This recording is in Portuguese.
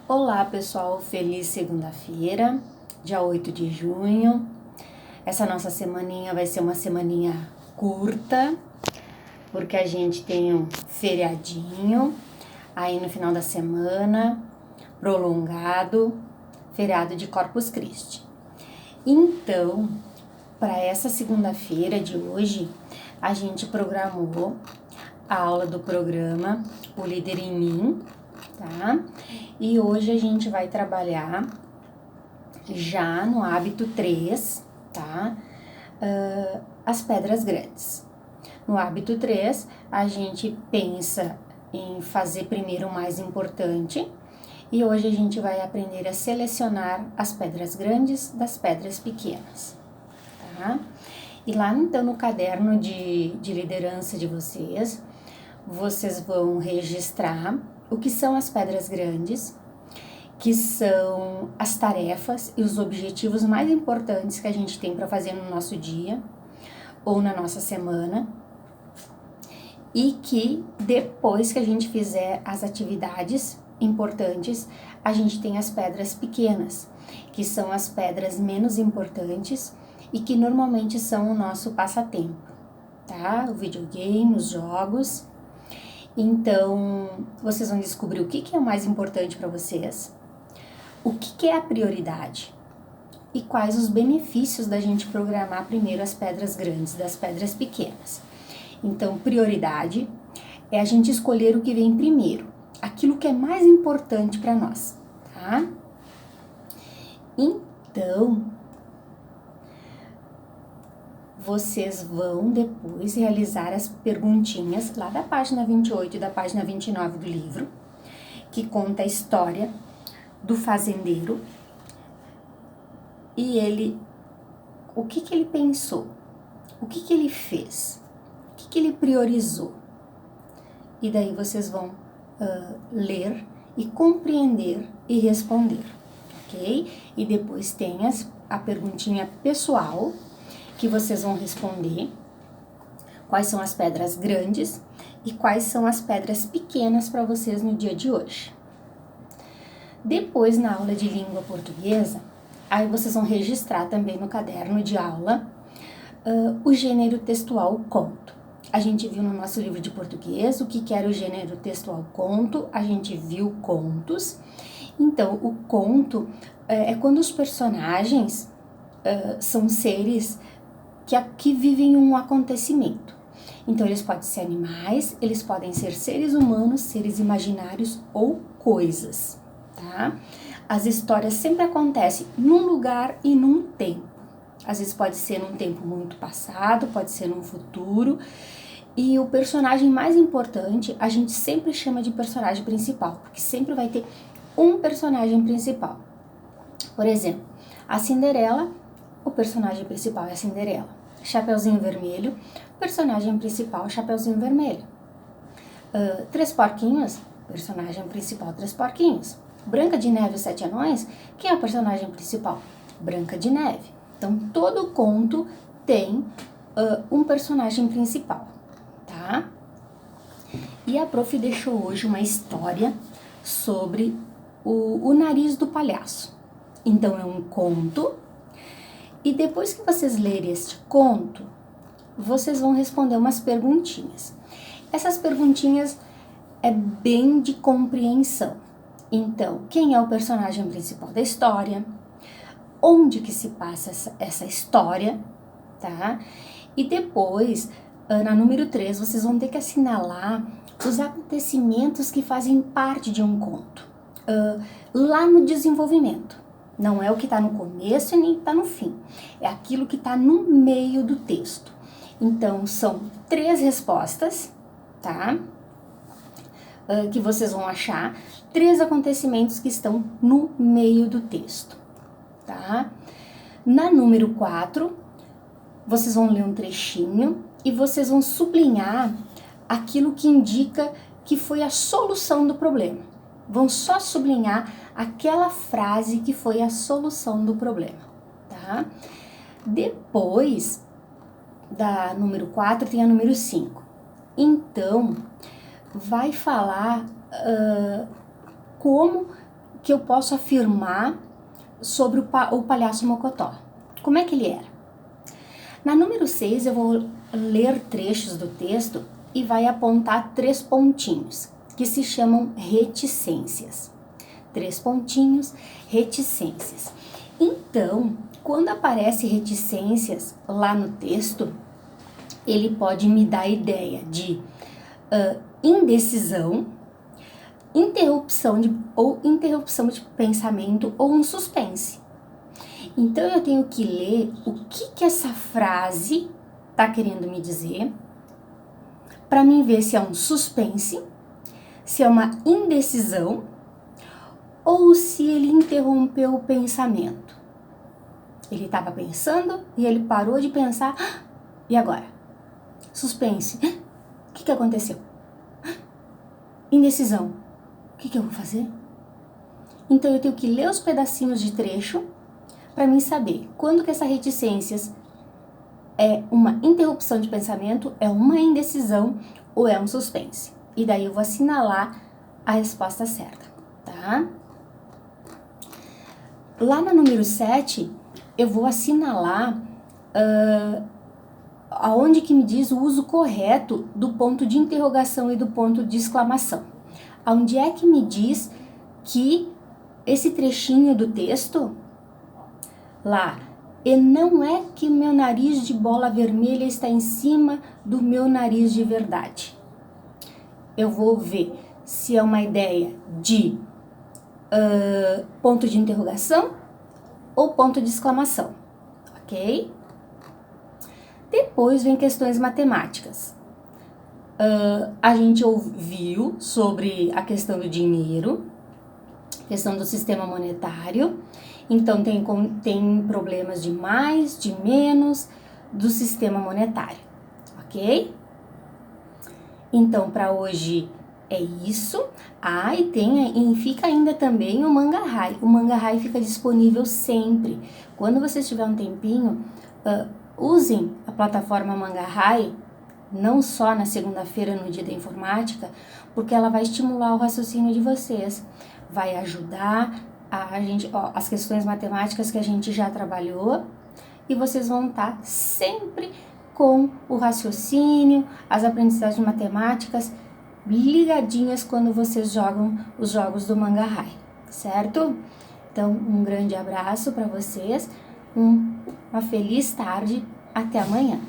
Olá pessoal, feliz segunda-feira, dia 8 de junho. Essa nossa semaninha vai ser uma semaninha curta, porque a gente tem um feriadinho aí no final da semana, prolongado, feriado de Corpus Christi. Então, para essa segunda-feira de hoje, a gente programou a aula do programa O Líder em Mim, tá? E hoje a gente vai trabalhar já no hábito 3, tá? As pedras grandes. No hábito 3, a gente pensa em fazer primeiro o mais importante e hoje a gente vai aprender a selecionar as pedras grandes das pedras pequenas, tá? E lá então no caderno de liderança de vocês vão registrar o que são as pedras grandes, que são as tarefas e os objetivos mais importantes que a gente tem para fazer no nosso dia ou na nossa semana, e que depois que a gente fizer as atividades importantes, a gente tem as pedras pequenas, que são as pedras menos importantes e que normalmente são o nosso passatempo, tá? O videogame, os jogos. Então, vocês vão descobrir o que é o mais importante para vocês, o que é a prioridade e quais os benefícios da gente programar primeiro as pedras grandes das pedras pequenas. Então, prioridade é a gente escolher o que vem primeiro, aquilo que é mais importante para nós, tá? Então, vocês vão depois realizar as perguntinhas lá da página 28 e da página 29 do livro, que conta a história do fazendeiro e o que ele pensou, o que ele fez, o que ele priorizou. E daí vocês vão ler e compreender e responder, ok? E depois tem a perguntinha pessoal, que vocês vão responder quais são as pedras grandes e quais são as pedras pequenas para vocês no dia de hoje. Depois, na aula de língua portuguesa, aí vocês vão registrar também no caderno de aula o gênero textual conto. A gente viu no nosso livro de português o que era o gênero textual conto, a gente viu contos. Então, o conto é quando os personagens são seres que vivem um acontecimento. Então, eles podem ser animais, eles podem ser seres humanos, seres imaginários ou coisas, tá? As histórias sempre acontecem num lugar e num tempo. Às vezes pode ser num tempo muito passado, pode ser num futuro. E o personagem mais importante, a gente sempre chama de personagem principal, porque sempre vai ter um personagem principal. Por exemplo, a Cinderela, o personagem principal é a Cinderela. Chapeuzinho Vermelho, personagem principal, Chapeuzinho Vermelho. Três Porquinhos, personagem principal, Três Porquinhos. Branca de Neve e os Sete Anões, quem é o personagem principal? Branca de Neve. Então, todo conto tem um personagem principal, tá? E a prof deixou hoje uma história sobre o nariz do palhaço. Então, é um conto. E depois que vocês lerem este conto, vocês vão responder umas perguntinhas. Essas perguntinhas é bem de compreensão. Então, quem é o personagem principal da história? Onde que se passa essa história, tá? E depois, na número 3, vocês vão ter que assinalar os acontecimentos que fazem parte de um conto, lá no desenvolvimento. Não é o que está no começo e nem está no fim. É aquilo que está no meio do texto. Então, são 3 respostas, tá? Que vocês vão achar. 3 acontecimentos que estão no meio do texto, tá? Na número 4, vocês vão ler um trechinho e vocês vão sublinhar aquilo que indica que foi a solução do problema. Vão só sublinhar aquela frase que foi a solução do problema, tá? Depois da número 4 tem a número 5. Então, vai falar como que eu posso afirmar sobre o palhaço Mocotó. Como é que ele era? Na número 6, eu vou ler trechos do texto e vai apontar 3 pontinhos, que se chamam reticências. 3 pontinhos, reticências. Então, quando aparece reticências lá no texto, ele pode me dar a ideia de indecisão, interrupção de pensamento ou um suspense. Então, eu tenho que ler o que essa frase está querendo me dizer, para mim ver se é um suspense, se é uma indecisão, ou se ele interrompeu o pensamento. Ele estava pensando e ele parou de pensar. E agora? Suspense. O que aconteceu? Indecisão. O que eu vou fazer? Então eu tenho que ler os pedacinhos de trecho para mim saber quando que essa reticências é uma interrupção de pensamento, é uma indecisão ou é um suspense. E daí eu vou assinalar a resposta certa, tá? Lá na número 7, eu vou assinalar aonde que me diz o uso correto do ponto de interrogação e do ponto de exclamação. Aonde é que me diz que esse trechinho do texto, lá, e não é que meu nariz de bola vermelha está em cima do meu nariz de verdade. Eu vou ver se é uma ideia de ponto de interrogação ou ponto de exclamação, ok? Depois vem questões matemáticas. A gente ouviu sobre a questão do dinheiro, questão do sistema monetário. Então, tem problemas de mais, de menos do sistema monetário, ok? Então, para hoje é isso. E fica ainda também o Mangarrai. O Mangarrai fica disponível sempre. Quando você tiver um tempinho, usem a plataforma Mangarrai, não só na segunda-feira, no dia da informática, porque ela vai estimular o raciocínio de vocês, vai ajudar a gente, as questões matemáticas que a gente já trabalhou, e vocês vão estar sempre com o raciocínio, as aprendizagens matemáticas ligadinhas quando vocês jogam os jogos do Mangarrai, certo? Então, um grande abraço para vocês, uma feliz tarde, até amanhã.